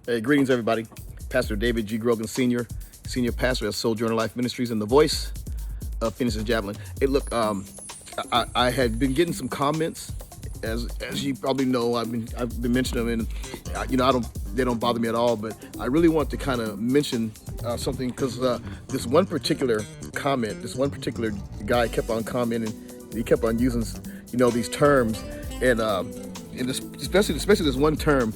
Hey, greetings, everybody. Pastor David G. Grogan Sr., Senior Pastor at Sojourner Life Ministries and the voice of Phoenix and Javelin. Hey, look, I had been getting some comments, as you probably know. I've been mentioning them, and they don't bother me at all. But I really want to kind of mention something because this one particular comment, this one particular guy kept on commenting. He kept on using, these terms, and especially this one term,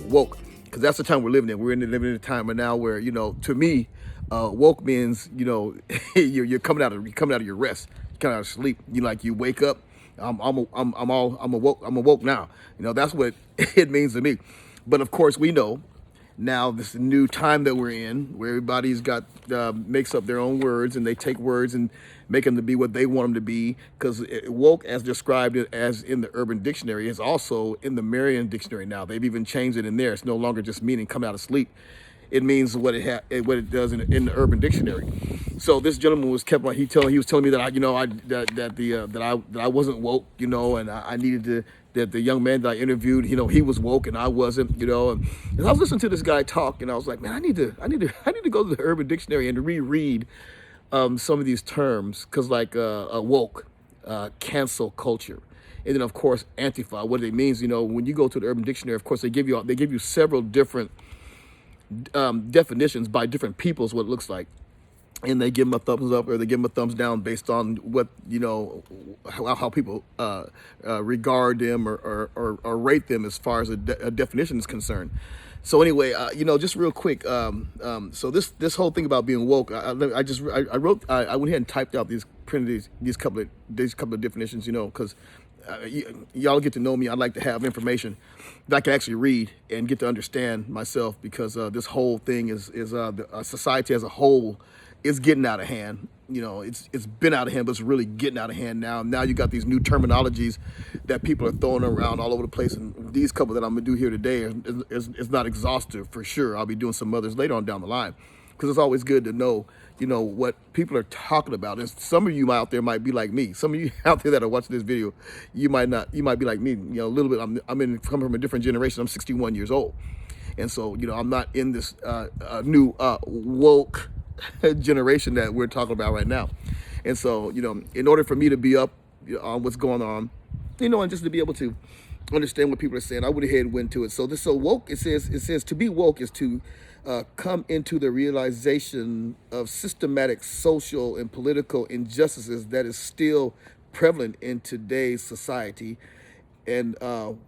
woke, because that's the time we're living in. We're living in a time right now where, to me, woke means, you're coming out of your rest, you're coming out of sleep. You wake up. I'm awoke now. That's what it means to me. But of course, we know now this new time that we're in, where everybody's got makes up their own words, and they take words and make them to be what they want them to be. Because woke, as described as in the Urban Dictionary, is also in the Merriam Dictionary now. They've even changed it in there. It's no longer just meaning come out of sleep. It means what it does in the Urban Dictionary. So this gentleman was kept on. He was telling me that I wasn't woke, and I needed to. That the young man that I interviewed, he was woke and I wasn't, And I was listening to this guy talk, and I was like, man, I need to go to the Urban Dictionary and reread some of these terms, because like woke, cancel culture. And then of course Antifa, what it means. When you go to the Urban Dictionary, of course they give you several different definitions by different peoples, what it looks like, and they give them a thumbs up or they give them a thumbs down based on what how people regard them or rate them as far as a definition is concerned. So anyway, just real quick, so this whole thing about being woke, I went ahead and typed out printed these couple of definitions, because y'all get to know me. I like to have information that I can actually read and get to understand myself, because this whole thing is the society as a whole is getting out of hand. It's been out of hand, but it's really getting out of hand now. Now you got these new terminologies that people are throwing around all over the place, and these couple that I'm gonna do here today is not exhaustive for sure. I'll be doing some others later on down the line, because it's always good to know, what people are talking about. And some of you out there might be like me. Some of you out there that are watching this video, you might be like me, a little bit. I'm coming from a different generation. I'm 61 years old. And so, I'm not in this new woke generation that we're talking about right now. And so, in order for me to be up on what's going on, and just to be able to understand what people are saying, I went ahead and went to it. So woke, it says to be woke is to come into the realization of systematic social and political injustices that is still prevalent in today's society. And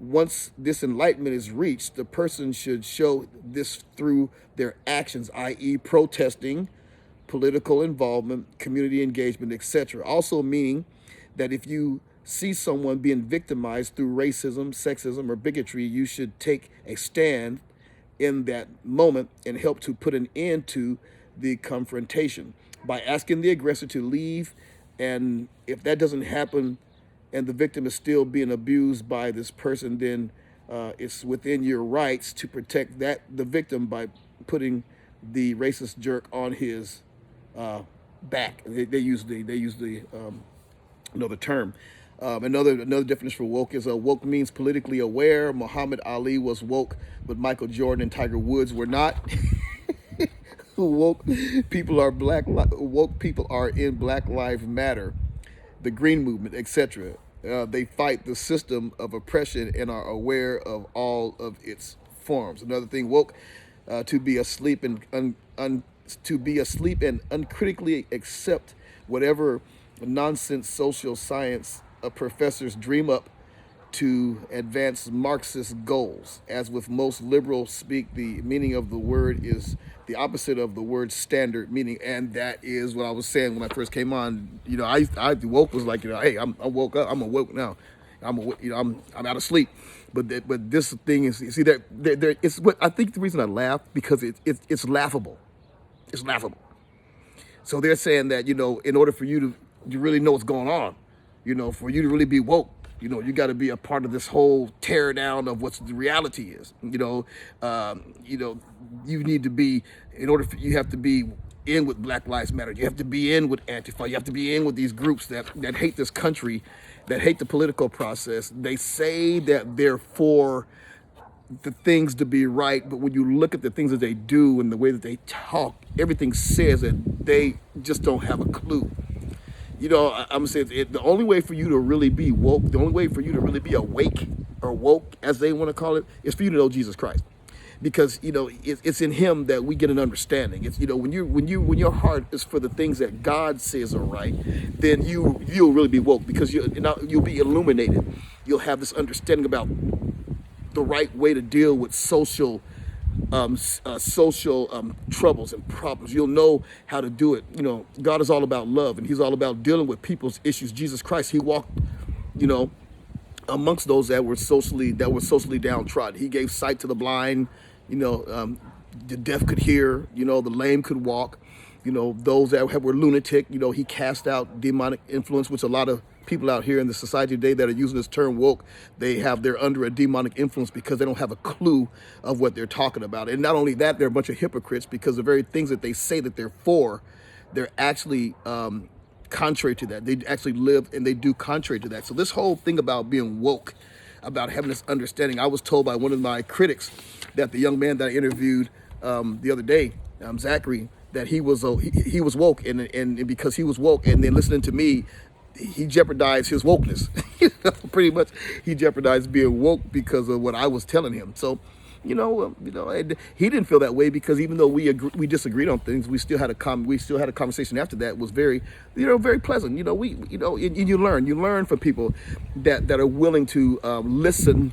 once this enlightenment is reached, the person should show this through their actions, i.e. protesting, political involvement, community engagement, etc. Also meaning that if you see someone being victimized through racism, sexism, or bigotry, you should take a stand in that moment and help to put an end to the confrontation by asking the aggressor to leave. And if that doesn't happen and the victim is still being abused by this person, then it's within your rights to protect the victim by putting the racist jerk on his back. They use the term. Another definition for woke is woke means politically aware. Muhammad Ali was woke, but Michael Jordan and Tiger Woods were not. Woke people are woke people are in Black Lives Matter, the Green Movement, etc. They fight the system of oppression and are aware of all of its forms. Another thing, woke, to be asleep and uncritically accept whatever nonsense social science professors dream up to advance Marxist goals. As with most liberals speak, the meaning of the word is the opposite of the word standard meaning, and that is what I was saying when I first came on. I woke was like, hey, I woke up, I'm awoke now. I'm out of sleep. But this thing is, you see, there it's what I think the reason I laugh, because it's laughable. It's laughable. So they're saying that, in order for you to really know what's going on, for you to really be woke, you got to be a part of this whole tear down of what the reality is. You need to be, you have to be in with Black Lives Matter. You have to be in with Antifa. You have to be in with these groups that hate this country, that hate the political process. They say that they're for the things to be right, but when you look at the things that they do and the way that they talk, everything says that they just don't have a clue. I'm saying the only way for you to really be woke, the only way for you to really be awake or woke, as they want to call it, is for you to know Jesus Christ, because it's in Him that we get an understanding. It's when your heart is for the things that God says are right, then you'll really be woke, because you'll be illuminated. You'll have this understanding about the right way to deal with social troubles and problems. You'll know how to do it. God is all about love, and He's all about dealing with people's issues. Jesus Christ, He walked, amongst those that were socially downtrodden. He gave sight to the blind. The deaf could hear. The lame could walk. Those that were lunatic. He cast out demonic influence, which a lot of people out here in the society today that are using this term woke, they're under a demonic influence because they don't have a clue of what they're talking about. And not only that, they're a bunch of hypocrites, because the very things that they say that they're for, they're actually contrary to that. They actually live and they do contrary to that. So this whole thing about being woke, about having this understanding, I was told by one of my critics that the young man that I interviewed the other day, Zachary, that he was woke, and because he was woke, and then listening to me, he jeopardized his wokeness. Pretty much, he jeopardized being woke because of what I was telling him. So, and he didn't feel that way, because even though we disagreed on things, we still had a conversation after that. It was very, very pleasant. And you learn from people that are willing to listen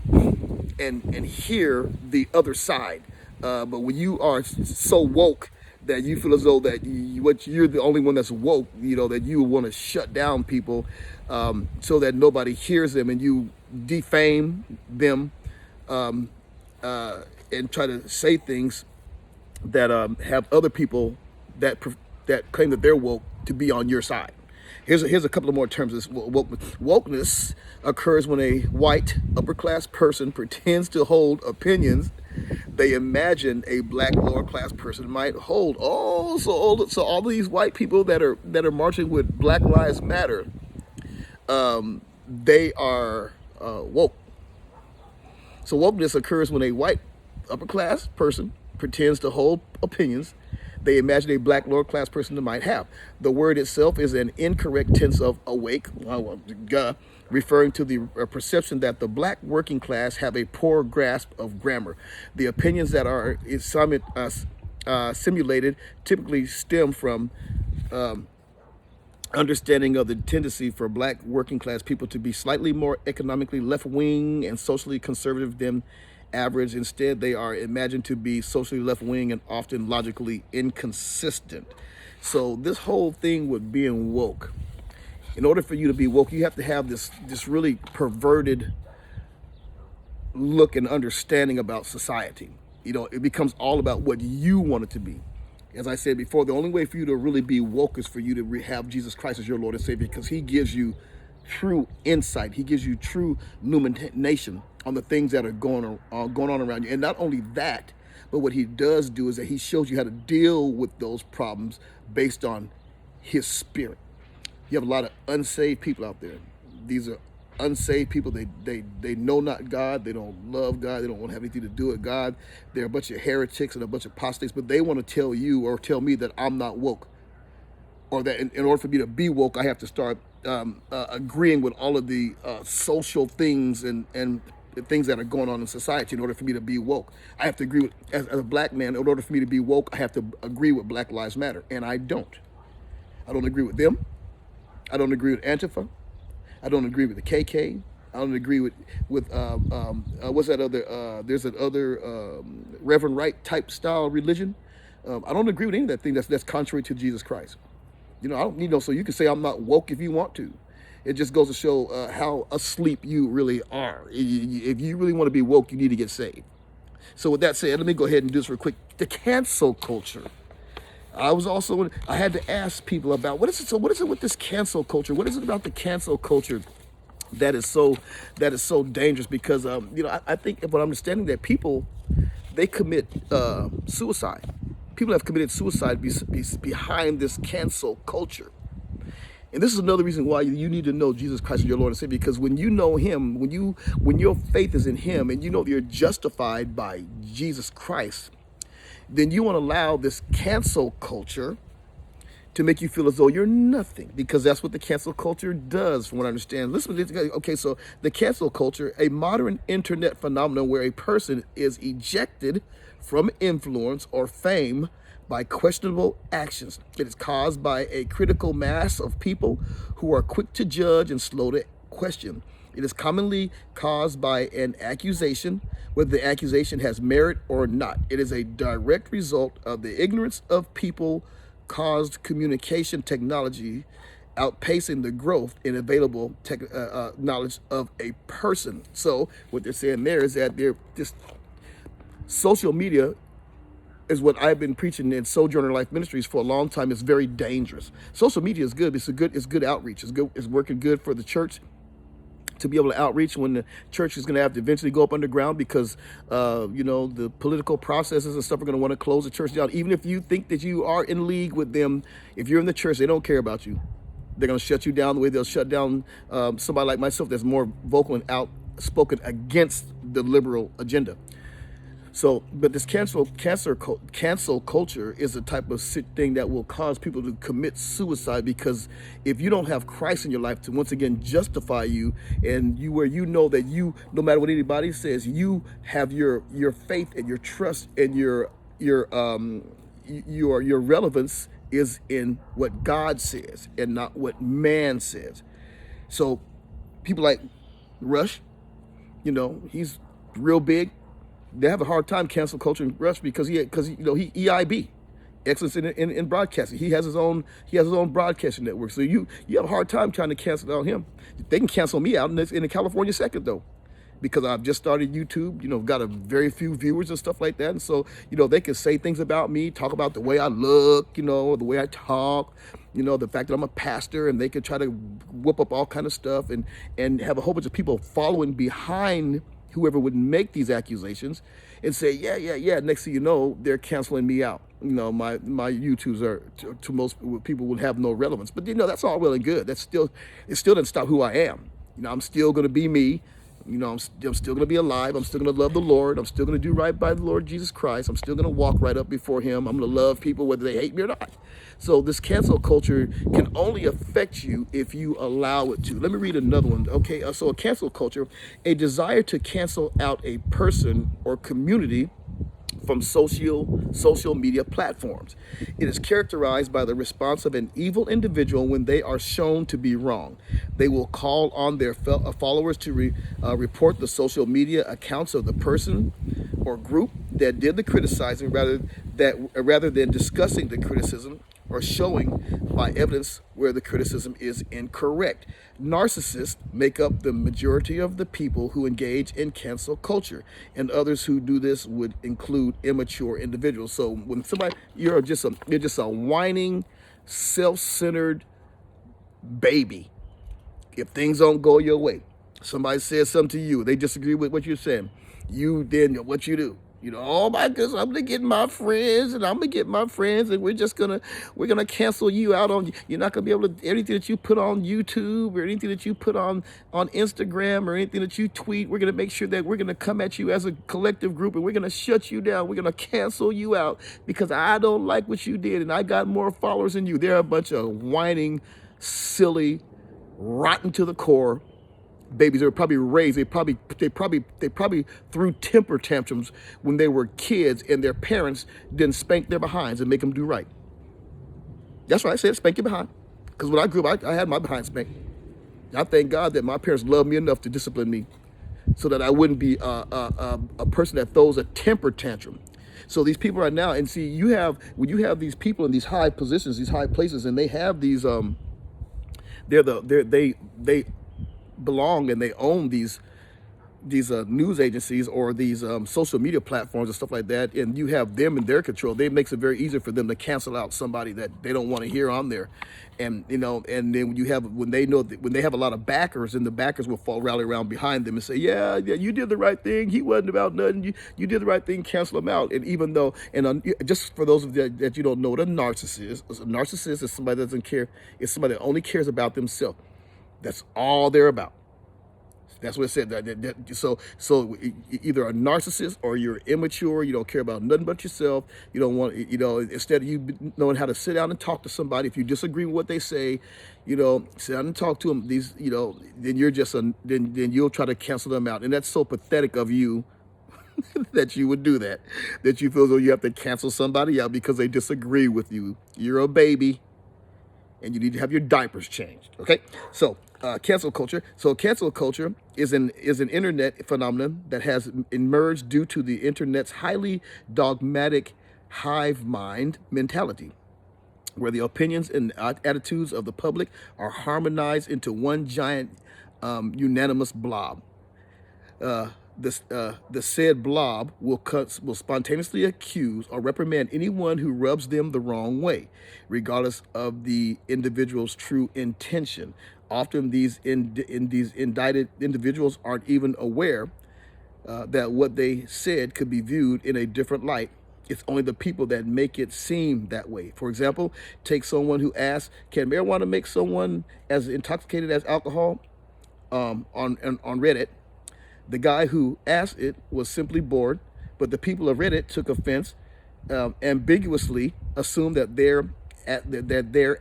and hear the other side. But when you are so woke that you feel as though that you're the only one that's woke, that you want to shut down people so that nobody hears them, and you defame them and try to say things that have other people that claim that they're woke to be on your side. Here's a couple of more terms of this wokeness occurs when a white upper class person pretends to hold opinions they imagine a black lower class person might hold. So all these white people that are marching with Black Lives Matter, they are woke. So wokeness occurs when a white upper class person pretends to hold opinions they imagine a black lower class person might have. The word itself is an incorrect tense of awake, referring to the perception that the black working class have a poor grasp of grammar. The opinions that are simulated typically stem from understanding of the tendency for black working class people to be slightly more economically left-wing and socially conservative than average. Instead, they are imagined to be socially left-wing and often logically inconsistent. So this whole thing with being woke, in order for you to be woke, you have to have this really perverted look and understanding about society. It becomes all about what you want it to be. As I said before, the only way for you to really be woke is for you to have Jesus Christ as your Lord and Savior, because He gives you true insight. He gives you true illumination on the things that are going on around you. And not only that, but what He does do is that He shows you how to deal with those problems based on His Spirit. You have a lot of unsaved people out there. These are unsaved people. They know not God. They don't love God. They don't want to have anything to do with God. They're a bunch of heretics and a bunch of apostates, but they want to tell you or tell me that I'm not woke, or that in order for me to be woke, I have to start agreeing with all of the social things and things that are going on in society in order for me to be woke. I have to agree with, as a black man, in order for me to be woke, I have to agree with Black Lives Matter, and I don't. I don't agree with them. I don't agree with Antifa. I don't agree with the KK. I don't agree with what's that other, there's that other Reverend Wright type style religion. I don't agree with any of that thing that's contrary to Jesus Christ. I don't, so you can say I'm not woke if you want to. It just goes to show how asleep you really are. If you really want to be woke, you need to get saved. So with that said, let me go ahead and do this real quick. The cancel culture. I had to ask people about what is it. So what is it with this cancel culture? What is it about the cancel culture that is so dangerous? Because I think what I'm understanding that people, they commit suicide. People have committed suicide behind this cancel culture. And this is another reason why you need to know Jesus Christ as your Lord and Savior, because when you know him, when your faith is in him and you know that you're justified by Jesus Christ, then you won't allow this cancel culture to make you feel as though you're nothing, because that's what the cancel culture does, from what I understand. Listen to this. Okay, so the cancel culture, a modern internet phenomenon where a person is ejected from influence or fame by questionable actions. It is caused by a critical mass of people who are quick to judge and slow to question. It is commonly caused by an accusation, whether the accusation has merit or not. It is a direct result of the ignorance of people caused communication technology outpacing the growth in available knowledge of a person. So what they're saying there is that they're just social media is what I've been preaching in Sojourner Life Ministries for a long time. Is very dangerous. Social media is good. It's good outreach. It's good. It's working good for the church to be able to outreach when the church is going to have to eventually go up underground, because the political processes and stuff are going to want to close the church down. Even if you think that you are in league with them, if you're in the church, they don't care about you. They're going to shut you down the way they'll shut down somebody like myself that's more vocal and outspoken against the liberal agenda. So, but this cancel culture is a type of thing that will cause people to commit suicide, because if you don't have Christ in your life to once again justify you, and where you know that you, no matter what anybody says, you have your faith and your trust and your relevance is in what God says and not what man says. So people like Rush, he's real big. They have a hard time cancel culture in Rush because he EIB, excellence in broadcasting. He has his own broadcasting network. So you have a hard time trying to cancel out him. They can cancel me out in the California second though, because I've just started YouTube. Got a very few viewers and stuff like that. And so they can say things about me, talk about the way I look, the way I talk, the fact that I'm a pastor, and they could try to whoop up all kind of stuff and have a whole bunch of people following behind whoever would make these accusations and say, yeah. Next thing you know, they're canceling me out. My YouTubes are to most people would have no relevance. But that's all well and good. It still doesn't stop who I am. I'm still going to be me. I'm still going to be alive. I'm still going to love the Lord. I'm still going to do right by the Lord Jesus Christ. I'm still going to walk right up before him. I'm going to love people whether they hate me or not. So this cancel culture can only affect you if you allow it to. Let me read another one. Okay, so a cancel culture, a desire to cancel out a person or community from social media platforms. It is characterized by the response of an evil individual when they are shown to be wrong. They will call on their followers to report the social media accounts of the person or group that did the criticizing, rather than discussing the criticism or showing by evidence where the criticism is incorrect. Narcissists make up the majority of the people who engage in cancel culture, and others who do this would include immature individuals. So when you're just a whining, self-centered baby. If things don't go your way, somebody says something to you, they disagree with what you're saying, what you do? Oh my goodness, I'm gonna get my friends, and we're gonna cancel you out on. You're not gonna be able to anything that you put on YouTube or anything that you put on Instagram or anything that you tweet. We're gonna make sure that we're gonna come at you as a collective group, and we're gonna shut you down. We're gonna cancel you out because I don't like what you did, and I got more followers than you. They're a bunch of whining, silly, rotten to the core babies. They were probably raised. They probably threw temper tantrums when they were kids, and their parents didn't spank their behinds and make them do right. That's right, I said spank your behind. Because when I grew up, I had my behind spanked. I thank God that my parents loved me enough to discipline me, so that I wouldn't be a person that throws a temper tantrum. So these people right now, and see, when you have these people in these high positions, these high places, and they have these they belong and they own these news agencies or these social media platforms and stuff like that, and you have them in their control, it makes it very easy for them to cancel out somebody that they don't want to hear on there. And and then when they know that, when they have a lot of backers, and the backers will rally around behind them and say, yeah, you did the right thing. He wasn't about nothing. You did the right thing. Cancel him out. And even though, just for those of you that you don't know what a narcissist is somebody that doesn't care. It's somebody that only cares about themselves. That's all they're about. That's what it said. So either a narcissist or you're immature. You don't care about nothing but yourself. You don't want, instead of you knowing how to sit down and talk to somebody, if you disagree with what they say, sit down and talk to them. Then you're just then you'll try to cancel them out, and that's so pathetic of you that you would do that. That you feel as though you have to cancel somebody out because they disagree with you. You're a baby, and you need to have your diapers changed. Okay, so cancel culture. So cancel culture is an internet phenomenon that has emerged due to the internet's highly dogmatic hive mind mentality, where the opinions and attitudes of the public are harmonized into one giant unanimous blob. The said blob will spontaneously accuse or reprimand anyone who rubs them the wrong way, regardless of the individual's true intention. Often these indicted individuals aren't even aware that what they said could be viewed in a different light. It's only the people that make it seem that way. For example, take someone who asks, "Can marijuana make someone as intoxicated as alcohol?" On Reddit. The guy who asked it was simply bored, but the people of Reddit took offense, ambiguously assumed that they're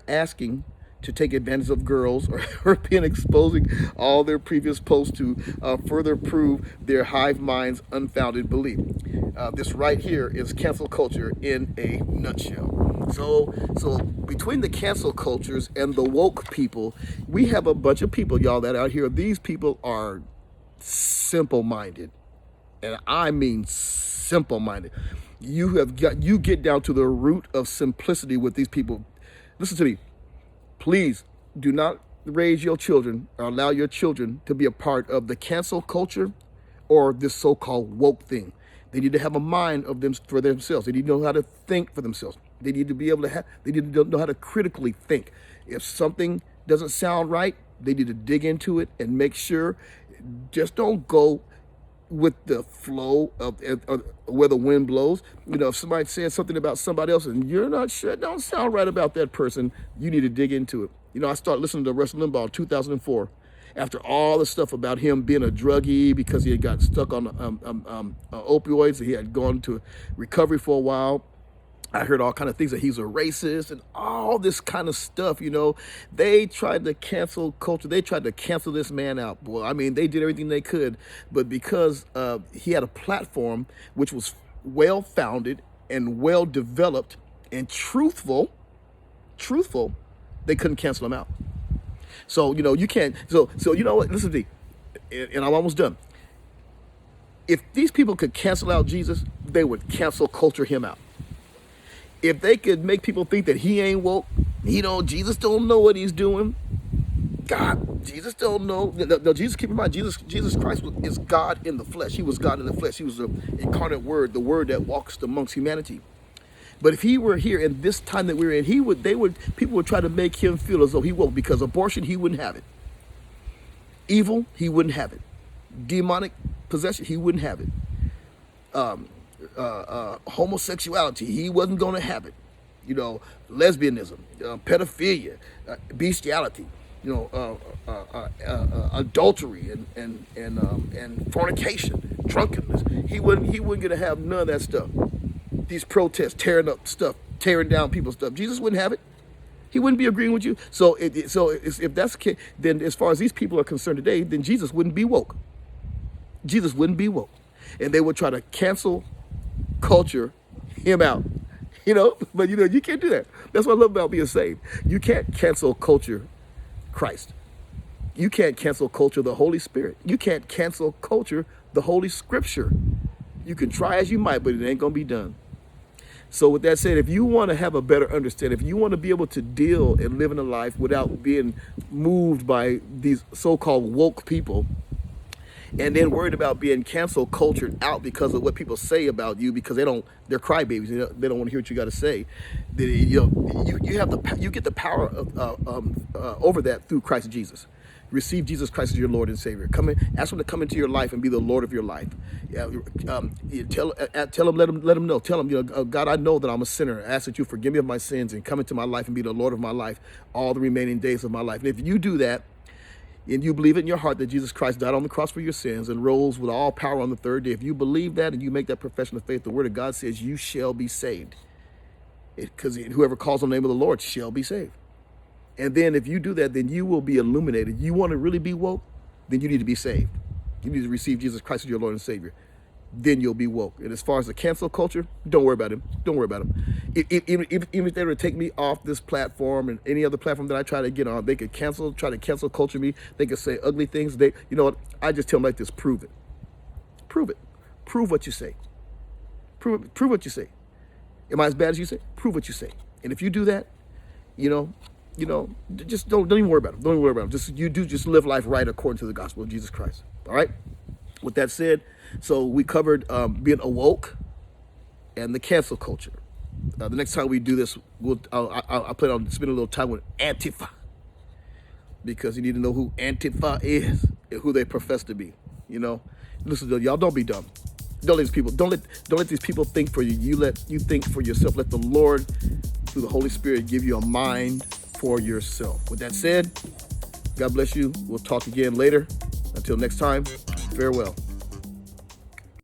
asking to take advantage of girls, or been exposing all their previous posts to further prove their hive mind's unfounded belief. This right here is cancel culture in a nutshell. So between the cancel cultures and the woke people, we have a bunch of people, y'all, that out here. These people are simple-minded, and I mean simple-minded. You get down to the root of simplicity with these people. Listen to me. Please do not raise your children or allow your children to be a part of the cancel culture or this so-called woke thing. They need to have a mind of them for themselves. They need to know how to think for themselves. They need to be able to they need to know how to critically think. If something doesn't sound right, they need to dig into it and make sure. Just don't go with the flow of where the wind blows. If somebody says something about somebody else and you're not sure, it don't sound right about that person, you need to dig into it. I started listening to Rush Limbaugh in 2004 after all the stuff about him being a druggie because he had got stuck on opioids. He had gone to recovery for a while. I heard all kind of things that he's a racist and all this kind of stuff. They tried to cancel culture. They tried to cancel this man out. Boy, I mean, they did everything they could, but because he had a platform which was well founded and well developed and truthful, they couldn't cancel him out. So you can't. So you know what? Listen to me, and I'm almost done. If these people could cancel out Jesus, they would cancel culture him out. If they could make people think that he ain't woke, Jesus don't know what he's doing. God, Jesus don't know. No, Jesus, keep in mind, Jesus Christ is God in the flesh. He was God in the flesh. He was the incarnate Word, the Word that walks amongst humanity. But if he were here in this time that we're in, people would try to make him feel as though he woke, because abortion, he wouldn't have it. Evil, he wouldn't have it. Demonic possession, he wouldn't have it. Homosexuality, he wasn't going to have it. Lesbianism, pedophilia, bestiality, adultery and fornication, drunkenness. He wasn't going to have none of that stuff. These protests, tearing up stuff, tearing down people's stuff. Jesus wouldn't have it. He wouldn't be agreeing with you. So if that's the case, then as far as these people are concerned today, then Jesus wouldn't be woke. Jesus wouldn't be woke, and they would try to cancel culture him out, but you can't do that. That's what I love about being saved. You can't cancel culture Christ. You can't cancel culture the Holy Spirit. You can't cancel culture the Holy Scripture. You can try as you might, but it ain't gonna be done. So with that said, if you want to have a better understanding, if you want to be able to deal and live in a life without being moved by these so-called woke people, and then worried about being cancel cultured out because of what people say about you, because they're crybabies. They don't want to hear what you got to say. You get the power over that through Christ Jesus. Receive Jesus Christ as your Lord and Savior. Come in, ask Him to come into your life and be the Lord of your life. Tell Him, let him know. Tell Him, God, I know that I'm a sinner. I ask that you forgive me of my sins and come into my life and be the Lord of my life all the remaining days of my life. And if you do that, and you believe it in your heart that Jesus Christ died on the cross for your sins and rose with all power on the third day, if you believe that and you make that profession of faith, the Word of God says you shall be saved. Because whoever calls on the name of the Lord shall be saved. And then if you do that, then you will be illuminated. You want to really be woke? Then you need to be saved. You need to receive Jesus Christ as your Lord and Savior. Then you'll be woke. And as far as the cancel culture, don't worry about him. Don't worry about him. Even if they were to take me off this platform and any other platform that I try to get on, they could try to cancel culture me. They could say ugly things. You know what? I just tell them like this: prove it. Prove it. Prove what you say. Prove what you say. Am I as bad as you say? Prove what you say. And if you do that, just don't even worry about them. Don't even worry about them. Just live life right according to the gospel of Jesus Christ. All right. With that said, so we covered being awoke and the cancel culture. The next time we do this, I'll plan on spending a little time with Antifa, because you need to know who Antifa is and who they profess to be. Listen, y'all, don't be dumb. Don't let these people think for you. You think for yourself. Let the Lord, through the Holy Spirit, give you a mind for yourself. With that said, God bless you. We'll talk again later. Until next time, farewell.